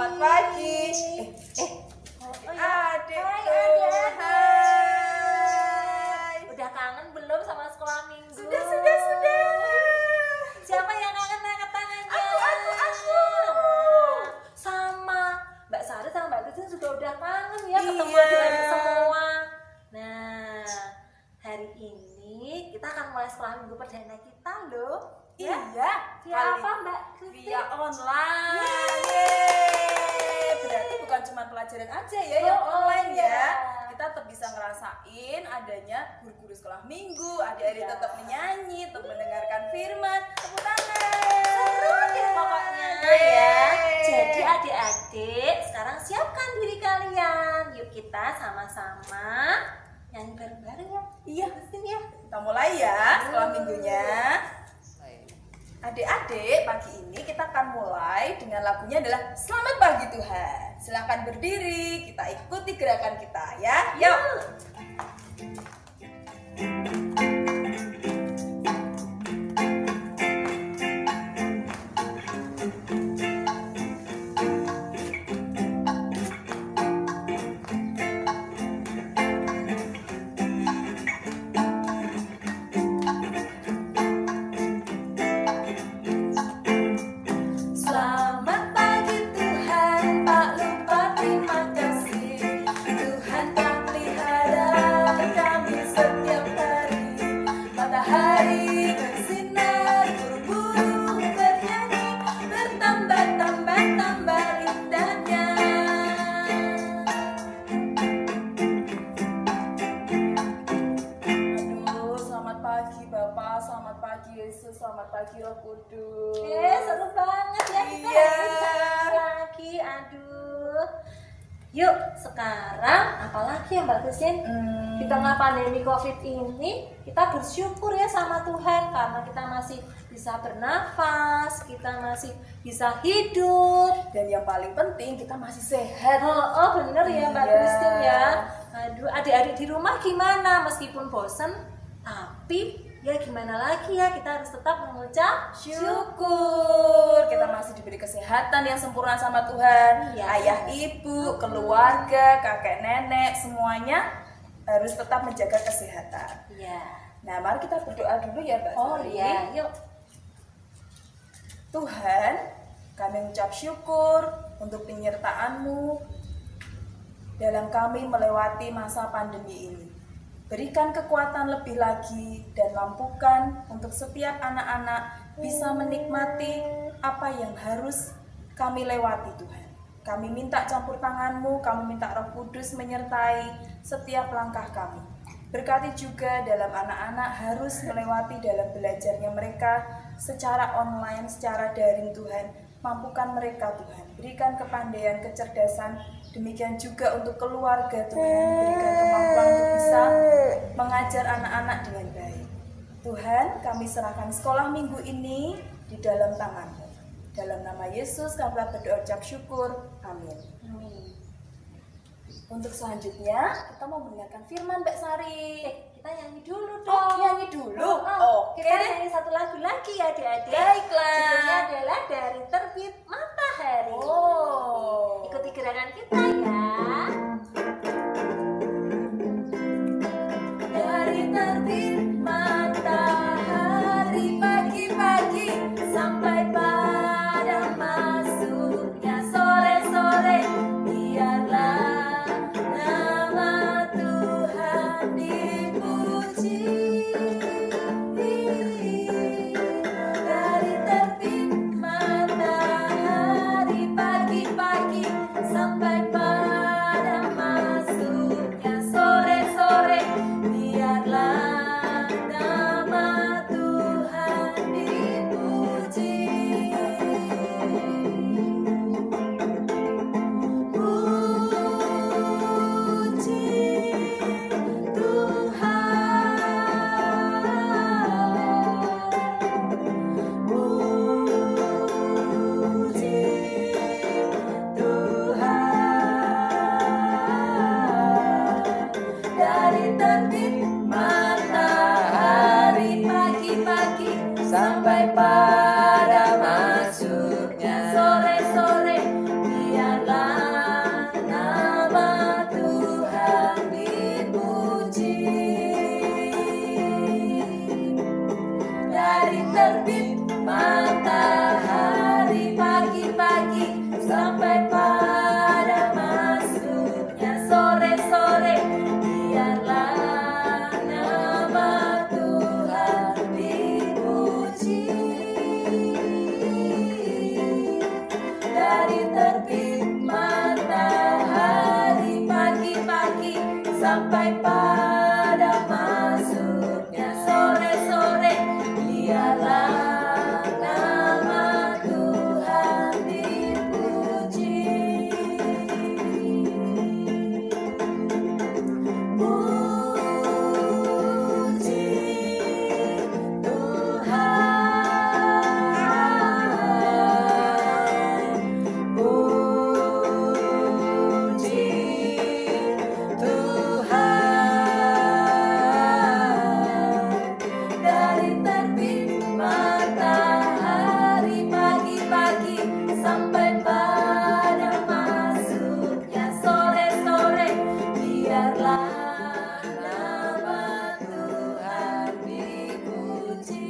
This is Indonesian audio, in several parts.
selamat pagi. Adik, hai. Udah kangen belum sama sekolah minggu? Sudah. Siapa yang kangen angkat tangannya? Aku. Sama Mbak Sari sama Mbak Christine juga udah kangen ya ketemu Iya. adik-adik semua. Nah, hari ini kita akan mulai sekolah minggu perdana kita loh. Iya. Via apa Mbak Christine? Via online. Yeay. Berarti bukan cuma pelajaran aja ya yang online iya. ya. Kita tetap bisa ngerasain adanya guru-guru sekolah minggu, adik-adik Iya. tetap menyanyi, tetap mendengarkan firman. Tepuk tangan. Seru deh pokoknya ya. Jadi adik-adik sekarang siapkan diri kalian. Yuk kita sama-sama nyanyi bareng-bareng ya. Iya. Christine ya. Kita mulai ya sekolah minggunya. Adik-adik, pagi ini kita akan mulai dengan lagunya adalah Selamat Pagi Tuhan. Silakan berdiri, kita ikuti gerakan kita ya. Yuk. Selamat pagi Tuhan, tak lupa terima kasih. Tuhan tak pelihara kami setiap hari. Matahari bersinar, burung-burung bernyanyi, bertambah indahnya. Aduh, selamat pagi Bapak, selamat pagi Yesus, selamat pagi Roh Kudus. Seru banget ya kita Iya. hari ini sama lagi. Aduh. Yuk sekarang apalagi ya Mbak Christine? Di tengah pandemi COVID ini kita bersyukur ya sama Tuhan karena kita masih bisa bernafas, kita masih bisa hidup. Dan yang paling penting kita masih sehat. Oh bener ya Mbak Iya. Christine ya. Aduh, adik-adik di rumah gimana? Meskipun bosen, tapi ya gimana lagi ya, kita harus tetap mengucap Syukur kita masih diberi kesehatan yang sempurna sama Tuhan. Iya. Ayah, ibu, keluarga, kakek, nenek, semuanya harus tetap menjaga kesehatan. Iya. Nah, mari kita berdoa dulu ya Mbak Oh Sari. iya, yuk. Tuhan, kami mengucap syukur untuk penyertaan-Mu dalam kami melewati masa pandemi ini. Berikan kekuatan lebih lagi dan mampukan untuk setiap anak-anak bisa menikmati apa yang harus kami lewati Tuhan. Kami minta campur tangan-Mu, kami minta Roh Kudus menyertai setiap langkah kami. Berkati juga dalam anak-anak harus melewati dalam belajarnya mereka secara online, secara daring Tuhan. Mampukan mereka Tuhan, berikan kepandaian, kecerdasan, demikian juga untuk keluarga Tuhan, berikan kemampuan untuk bisa mengajar anak-anak dengan baik. Tuhan, kami serahkan sekolah minggu ini di dalam tangan-Mu. Dalam nama Yesus kami berdoa ucap syukur, amin. Untuk selanjutnya, kita mau mendengarkan firman Mbak Sari. Kita nyanyi dulu dong. Oh, nyanyi dulu? Oke Kita deh. nyanyi satu lagu lagi ya adik-adik. Baiklah. Judulnya adalah Dari Terbit Matahari. Oh. Ikuti gerakan kita ya. Dari terbit matahari pagi-pagi sampai pada masuknya sore-sore, biarlah nama Tuhan dipuji. Dari terbit matahari pagi-pagi sampai pada masuknya sore-sore. Biarlah nama Tuhan dipuji. Puji Tuhan, puji Tuhan. Dari terbit matahari pagi-pagi sampai pada masuknya sore-sore. Biarlah nama Tuhan dipuji.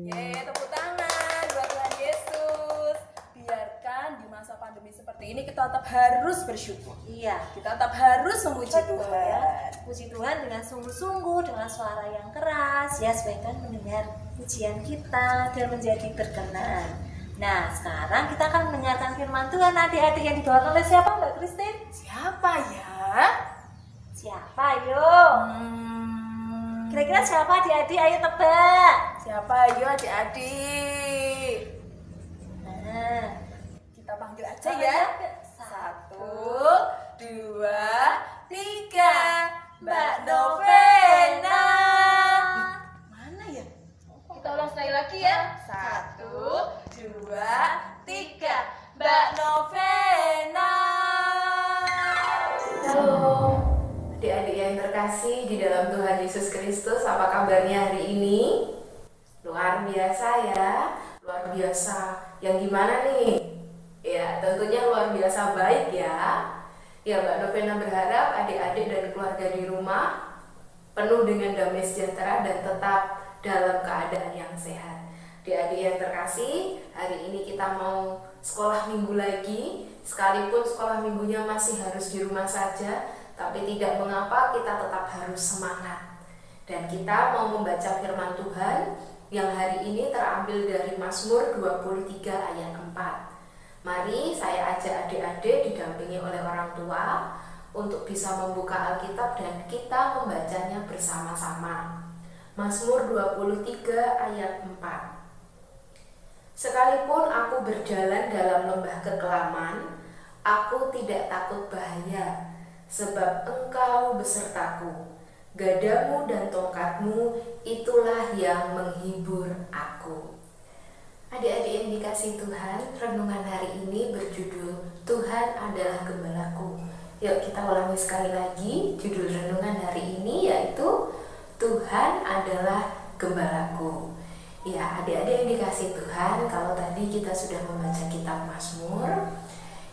Tepuk tangan buat Tuhan Yesus. Biarkan di masa pandemi seperti ini kita tetap harus bersyukur. Iya, Kita tetap harus memuji betul Tuhan. ya. Puji Tuhan dengan sungguh-sungguh, dengan suara yang keras, ya supaya Tuhan mendengar pujian kita dan menjadi berkenan. Nah, sekarang kita akan mendengarkan firman Tuhan adik-adik yang dibawakan oleh siapa, Mbak Christine? Siapa ya? Siapa, yuk? Kira-kira siapa adik-adik? Ayo tebak. Siapa? Ayo adik-adik. Nah, Kita panggil aja Apa ya. ya? 1, 2, 3. Mbak Novena. Mana ya? Kita ulang sekali lagi ya. 1, 2, 3. Mbak Novena. Halo, adik-adik yang terkasih di dalam Tuhan Yesus Kristus, apa kabarnya hari ini? Luar biasa ya, luar biasa. Yang gimana nih? Ya, tentunya luar biasa baik ya. Ya, Mbak Novena berharap adik-adik dan keluarga di rumah penuh dengan damai sejahtera dan tetap dalam keadaan yang sehat. Adik-adik yang terkasih, hari ini kita mau sekolah minggu lagi. Sekalipun sekolah minggunya masih harus di rumah saja, tapi tidak mengapa, kita tetap harus semangat. Dan kita mau membaca firman Tuhan yang hari ini terambil dari Mazmur 23 ayat 4. Mari saya ajak adik-adik didampingi oleh orang tua untuk bisa membuka Alkitab dan kita membacanya bersama-sama. Mazmur 23 ayat 4. Sekalipun aku berjalan dalam lembah kekelaman, aku tidak takut bahaya, sebab Engkau besertaku. Gadamu dan tongkatmu itulah yang menghibur aku. Adik-adik yang dikasih Tuhan, renungan hari ini berjudul Tuhan adalah Gembalaku. Yuk kita ulangi sekali lagi judul renungan hari ini, yaitu Tuhan adalah Gembalaku. Ya, adik-adik yang dikasih Tuhan, kalau tadi kita sudah membaca kitab Mazmur.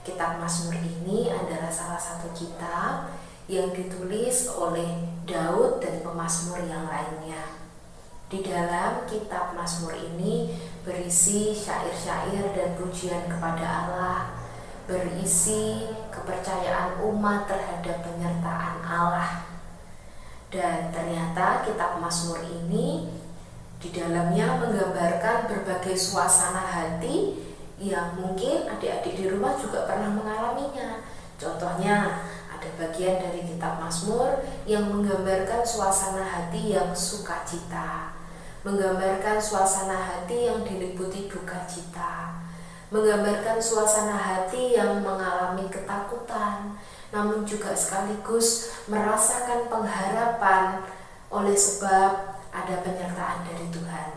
Kitab Mazmur ini adalah salah satu kitab yang ditulis oleh Daud dan pemazmur yang lainnya. Di dalam kitab Mazmur ini berisi syair-syair dan pujian kepada Allah, berisi kepercayaan umat terhadap penyertaan Allah. Dan ternyata kitab Mazmur ini di dalamnya menggambarkan berbagai suasana hati yang mungkin adik-adik di rumah juga pernah mengalaminya. Contohnya, ada bagian dari kitab Mazmur yang menggambarkan suasana hati yang sukacita, menggambarkan suasana hati yang diliputi duka cita, menggambarkan suasana hati yang mengalami ketakutan, namun juga sekaligus merasakan pengharapan oleh sebab ada penyertaan dari Tuhan.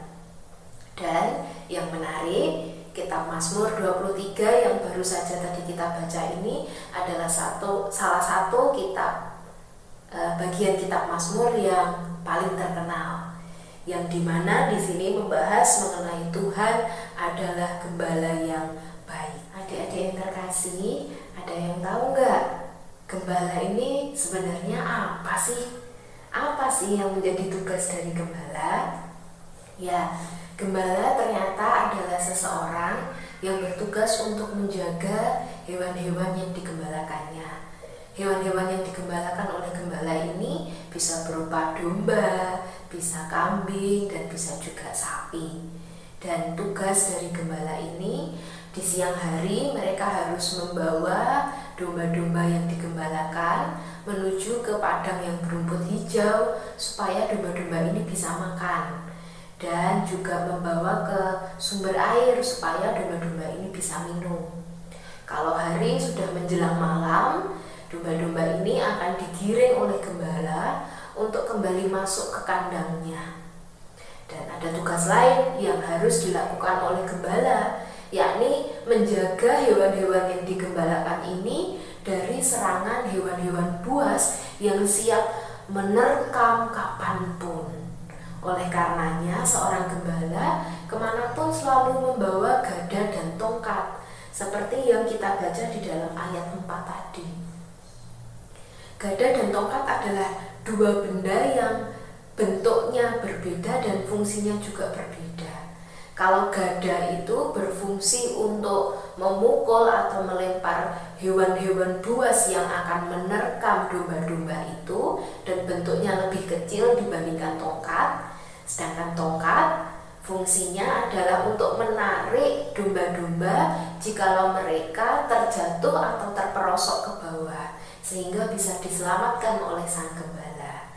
Dan yang menarik, kitab Mazmur 23 yang baru saja tadi kita baca ini adalah salah satu kitab bagian kitab Mazmur yang paling terkenal, yang dimana di sini membahas mengenai Tuhan adalah gembala yang baik. Adik-adik yang terkasih, ada yang tahu nggak gembala ini sebenarnya apa sih? Apa sih yang menjadi tugas dari gembala? Ya, gembala ternyata adalah seseorang yang bertugas untuk menjaga hewan-hewan yang digembalakannya. Hewan-hewan yang digembalakan oleh gembala ini bisa berupa domba, bisa kambing, dan bisa juga sapi. Dan tugas dari gembala ini, di siang hari mereka harus membawa domba-domba yang digembalakan menuju ke padang yang berumput hijau supaya domba-domba ini bisa makan, dan juga membawa ke sumber air supaya domba-domba ini bisa minum. Kalau hari sudah menjelang malam, domba-domba ini akan digiring oleh gembala untuk kembali masuk ke kandangnya. Dan ada tugas lain yang harus dilakukan oleh gembala, yakni menjaga hewan-hewan yang digembalakan ini dari serangan hewan-hewan buas yang siap menerkam kapanpun. Oleh karenanya, seorang gembala kemanapun selalu membawa gada dan tongkat, seperti yang kita baca di dalam ayat 4 tadi. Gada dan tongkat adalah dua benda yang bentuknya berbeda dan fungsinya juga berbeda. Kalau gada itu berfungsi untuk memukul atau melempar hewan-hewan buas yang akan menerkam domba-domba itu, dan bentuknya lebih kecil dibandingkan tongkat. Sedangkan tongkat fungsinya adalah untuk menarik domba-domba jikalau mereka terjatuh atau terperosok ke bawah, sehingga bisa diselamatkan oleh sang gembala.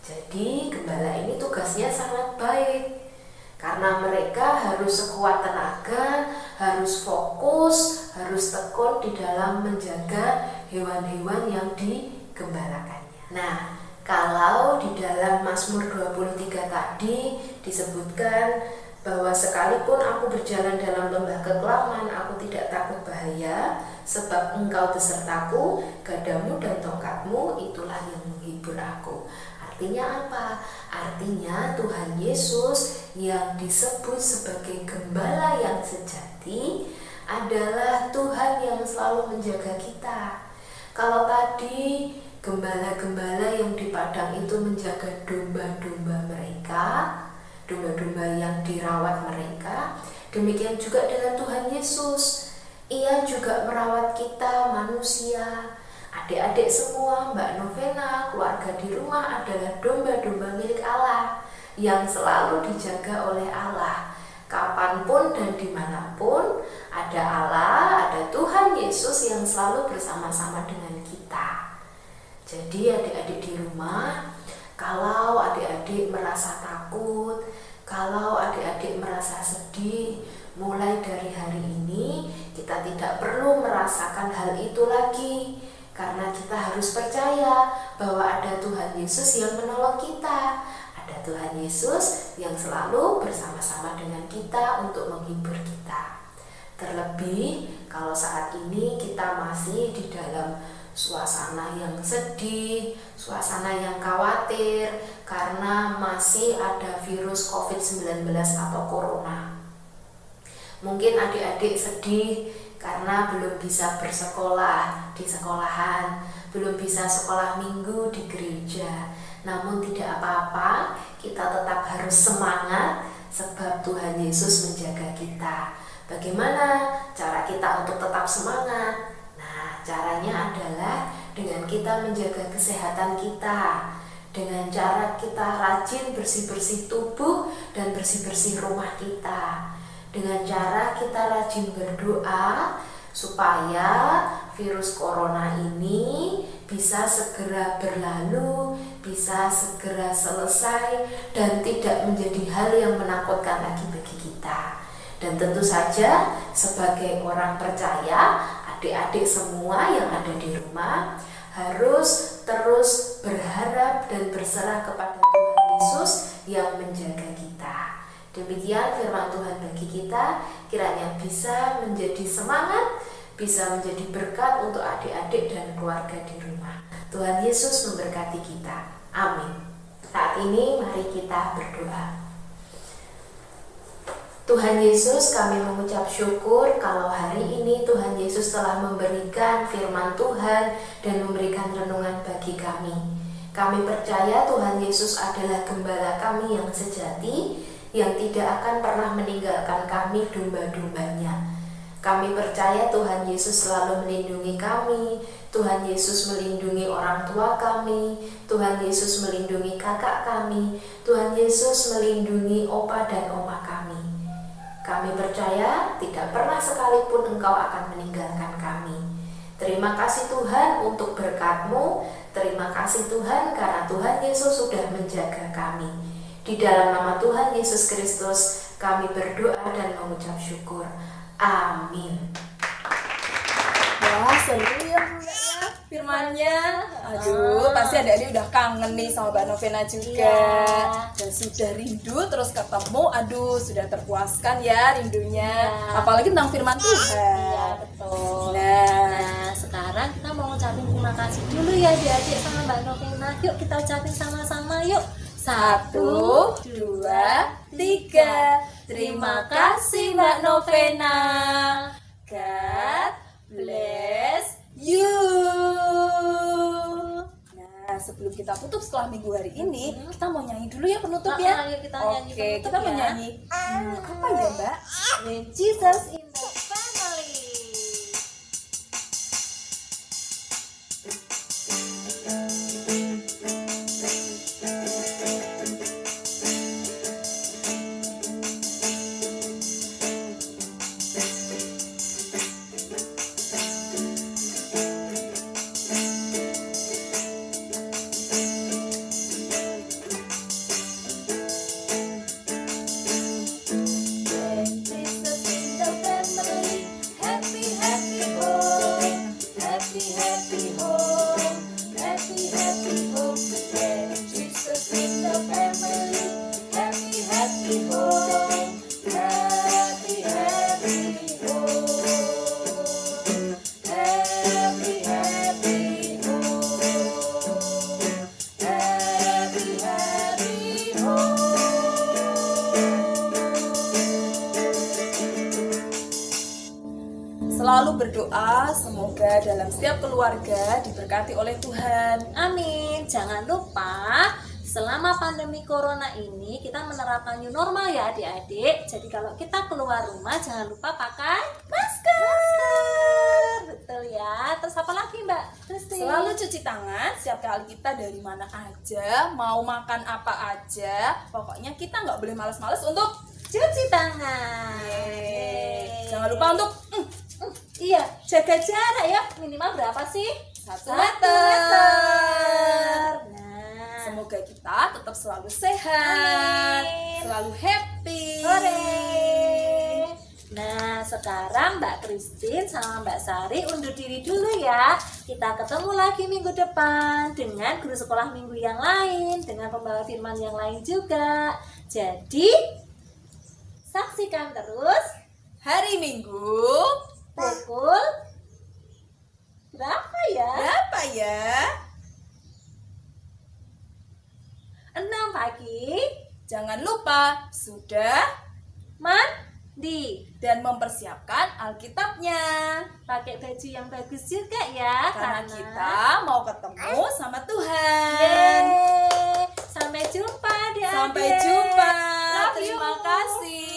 Jadi gembala ini tugasnya sangat baik, karena mereka harus sekuat tenaga, harus fokus, harus tekun di dalam menjaga hewan-hewan yang digembalakannya. Nah, kalau di dalam Mazmur 23 tadi disebutkan bahwa sekalipun aku berjalan dalam lembah kekelaman, aku tidak takut bahaya, sebab engkau besertaku, gadamu dan tongkatmu itulah yang menghibur aku. Artinya apa? Artinya Tuhan Yesus yang disebut sebagai gembala yang sejati adalah Tuhan yang selalu menjaga kita. Kalau tadi gembala-gembala yang di padang itu menjaga domba-domba mereka, domba-domba yang dirawat mereka, demikian juga dengan Tuhan Yesus. Ia juga merawat kita manusia. Adik-adik semua, Mbak Novena, keluarga di rumah adalah domba-domba milik Allah yang selalu dijaga oleh Allah. Kapanpun dan dimanapun ada Allah, ada Tuhan Yesus yang selalu bersama-sama dengan kita. Jadi adik-adik di rumah, kalau adik-adik merasa takut, kalau adik-adik merasa sedih, mulai dari hari ini kita tidak perlu merasakan hal itu lagi. Karena kita harus percaya bahwa ada Tuhan Yesus yang menolong kita. Ada Tuhan Yesus yang selalu bersama-sama dengan kita untuk menghibur kita. Terlebih kalau saat ini kita masih di dalam suasana yang sedih, suasana yang khawatir karena masih ada virus COVID-19 atau Corona. Mungkin adik-adik sedih karena belum bisa bersekolah di sekolahan, belum bisa sekolah minggu di gereja. Namun tidak apa-apa, kita tetap harus semangat sebab Tuhan Yesus menjaga kita. Bagaimana cara kita untuk tetap semangat? Nah, caranya adalah dengan kita menjaga kesehatan kita, dengan cara kita rajin bersih-bersih tubuh dan bersih-bersih rumah kita, dengan cara kita rajin berdoa supaya virus corona ini bisa segera berlalu, bisa segera selesai, dan tidak menjadi hal yang menakutkan lagi bagi kita. Dan tentu saja sebagai orang percaya, adik-adik semua yang ada di rumah harus terus berharap dan berserah kepada Tuhan Yesus yang menjaga kita. Demikian firman Tuhan bagi kita, kiranya bisa menjadi semangat, bisa menjadi berkat untuk adik-adik dan keluarga di rumah. Tuhan Yesus memberkati kita. Amin. Saat ini mari kita berdoa. Tuhan Yesus, kami mengucap syukur kalau hari ini Tuhan Yesus telah memberikan firman Tuhan dan memberikan renungan bagi kami. Kami percaya Tuhan Yesus adalah gembala kami yang sejati, yang tidak akan pernah meninggalkan kami domba-dombanya. Kami percaya Tuhan Yesus selalu melindungi kami, Tuhan Yesus melindungi orang tua kami, Tuhan Yesus melindungi kakak kami, Tuhan Yesus melindungi opa dan oma kami. Kami percaya tidak pernah sekalipun Engkau akan meninggalkan kami. Terima kasih Tuhan untuk berkat-Mu. Terima kasih Tuhan karena Tuhan Yesus sudah menjaga kami. Di dalam nama Tuhan Yesus Kristus kami berdoa dan mengucap syukur. Amin. Wah, seru ya Bu ya firmannya. Aduh, pasti adik-adik udah kangen nih sama Mbak Novena juga. Dan sudah rindu terus ketemu. Aduh, sudah terpuaskan ya rindunya. Apalagi tentang firman Tuhan. Iya, betul. Nah, Sekarang kita mau ngucapin terima kasih dulu ya adik-adik sama Mbak Novena. Yuk kita ucapin sama-sama yuk. 1, 2, 3. Terima kasih Mbak Novena. God bless you. Nah, sebelum kita tutup setelah minggu hari ini, kita mau nyanyi dulu ya penutup ya. Ayo kita nyanyi Oke, penutup kita ya. mau nyanyi. Apa ya Mbak? When Jesus in the family. Selalu berdoa semoga dalam setiap keluarga diberkati oleh Tuhan. Amin. Jangan lupa selama pandemi corona ini kita menerapkan new normal ya adik-adik. Jadi kalau kita keluar rumah jangan lupa pakai masker. Betul ya. Terus apa lagi Mbak Kristi? Selalu cuci tangan setiap kali kita dari mana aja, mau makan apa aja. Pokoknya kita nggak boleh males-males untuk cuci tangan. Yeay. Jangan lupa untuk iya, jaga jarak ya. Minimal berapa sih? 1 1 meter. Nah, Semoga kita tetap selalu sehat, Amin. selalu happy. hore. Nah, sekarang Mbak Christine sama Mbak Sari undur diri dulu ya. Kita ketemu lagi minggu depan dengan guru sekolah minggu yang lain, dengan pembawa firman yang lain juga. Jadi, saksikan terus Hari Minggu pukul berapa ya? berapa ya? 6 pagi. Jangan lupa sudah Mandi. dan mempersiapkan Alkitabnya. Pakai baju yang bagus juga ya. Karena kita mau ketemu sama Tuhan. Yeay. Sampai jumpa di Sampai jumpa. Love you. Terima kasih.